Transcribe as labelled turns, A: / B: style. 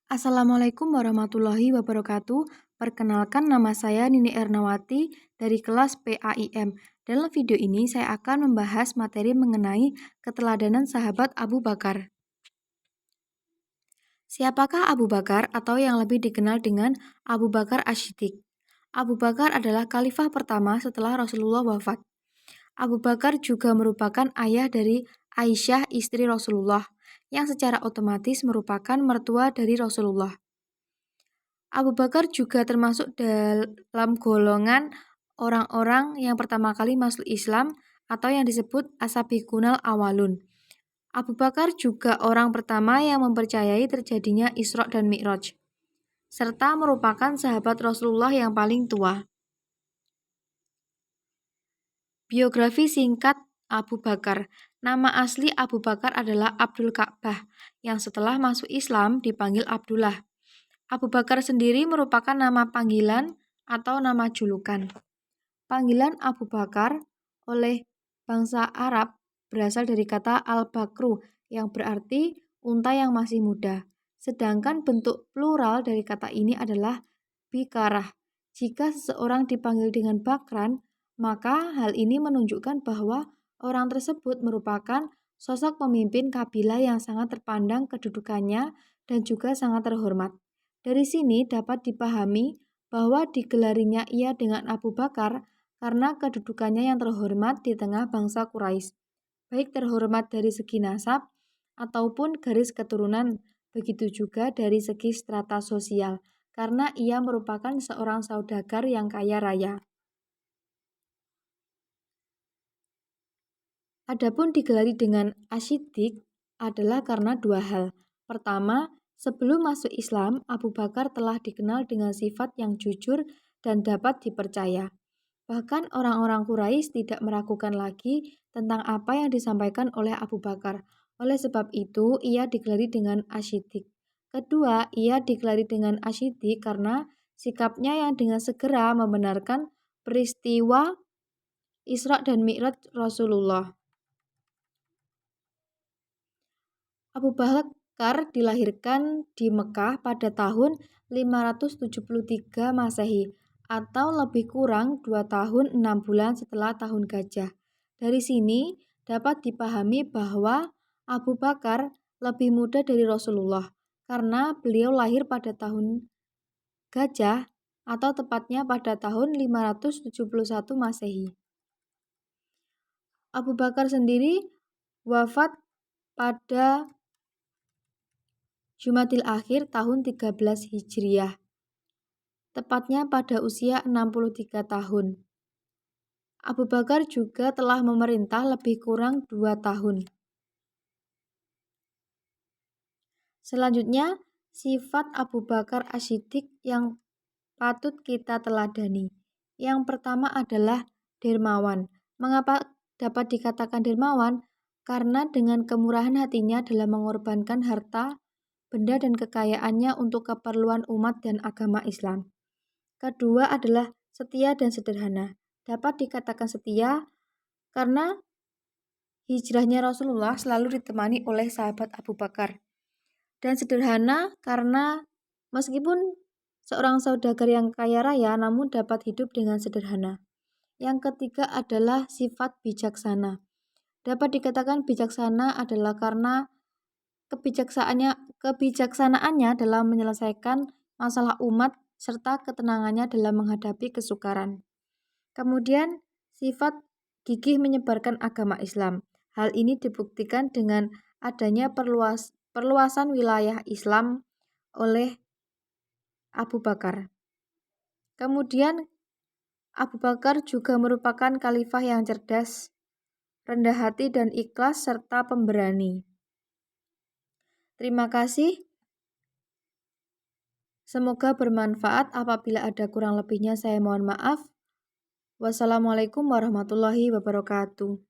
A: Assalamualaikum warahmatullahi wabarakatuh. Perkenalkan, nama saya Nini Ernawati dari kelas PAIM. Dalam video ini saya akan membahas materi mengenai keteladanan sahabat Abu Bakar. Siapakah Abu Bakar atau yang lebih dikenal dengan Abu Bakar Asy-Siddiq? Abu Bakar adalah khalifah pertama setelah Rasulullah wafat. Abu Bakar juga merupakan ayah dari Aisyah istri Rasulullah, yang secara otomatis merupakan mertua dari Rasulullah. Abu Bakar juga termasuk dalam golongan orang-orang yang pertama kali masuk Islam atau yang disebut As-Sabiqunal Awalun. Abu Bakar juga orang pertama yang mempercayai terjadinya Isra dan Mi'raj, serta merupakan sahabat Rasulullah yang paling tua. Biografi singkat Abu Bakar. Nama asli Abu Bakar adalah Abdul Ka'bah, yang setelah masuk Islam dipanggil Abdullah. Abu Bakar sendiri merupakan nama panggilan atau nama julukan. Panggilan Abu Bakar oleh bangsa Arab berasal dari kata al-bakru yang berarti unta yang masih muda. Sedangkan bentuk plural dari kata ini adalah bikarah. Jika seseorang dipanggil dengan bakran, maka hal ini menunjukkan bahwa orang tersebut merupakan sosok pemimpin kabilah yang sangat terpandang kedudukannya dan juga sangat terhormat. Dari sini dapat dipahami bahwa digelarinya ia dengan Abu Bakar karena kedudukannya yang terhormat di tengah bangsa Quraisy, baik terhormat dari segi nasab ataupun garis keturunan, begitu juga dari segi strata sosial, karena ia merupakan seorang saudagar yang kaya raya. Adapun digelari dengan Asy-Siddiq adalah karena dua hal. Pertama, sebelum masuk Islam, Abu Bakar telah dikenal dengan sifat yang jujur dan dapat dipercaya. Bahkan orang-orang Quraisy tidak meragukan lagi tentang apa yang disampaikan oleh Abu Bakar. Oleh sebab itu, ia digelari dengan Asy-Siddiq. Kedua, ia digelari dengan Asy-Siddiq karena sikapnya yang dengan segera membenarkan peristiwa Isra dan Mi'raj Rasulullah. Abu Bakar dilahirkan di Mekah pada tahun 573 Masehi atau lebih kurang 2 tahun 6 bulan setelah tahun gajah. Dari sini dapat dipahami bahwa Abu Bakar lebih muda dari Rasulullah karena beliau lahir pada tahun gajah atau tepatnya pada tahun 571 Masehi. Abu Bakar sendiri wafat pada Jumadil Akhir tahun 13 Hijriah, tepatnya pada usia 63 tahun. Abu Bakar juga telah memerintah lebih kurang 2 tahun. Selanjutnya, sifat Abu Bakar Asy-Siddiq yang patut kita teladani. Yang pertama adalah dermawan. Mengapa dapat dikatakan dermawan? Karena dengan kemurahan hatinya dalam mengorbankan harta, benda dan kekayaannya untuk keperluan umat dan agama Islam. Kedua adalah setia dan sederhana. Dapat dikatakan setia karena hijrahnya Rasulullah selalu ditemani oleh sahabat Abu Bakar. Dan sederhana karena meskipun seorang saudagar yang kaya raya namun dapat hidup dengan sederhana. Yang ketiga adalah sifat bijaksana. Dapat dikatakan bijaksana adalah karena kebijaksanaannya dalam menyelesaikan masalah umat serta ketenangannya dalam menghadapi kesukaran. Kemudian, sifat gigih menyebarkan agama Islam. Hal ini dibuktikan dengan adanya perluasan wilayah Islam oleh Abu Bakar. Kemudian, Abu Bakar juga merupakan khalifah yang cerdas, rendah hati dan ikhlas serta pemberani. Terima kasih. Semoga bermanfaat. Apabila ada kurang lebihnya saya mohon maaf. Wassalamualaikum warahmatullahi wabarakatuh.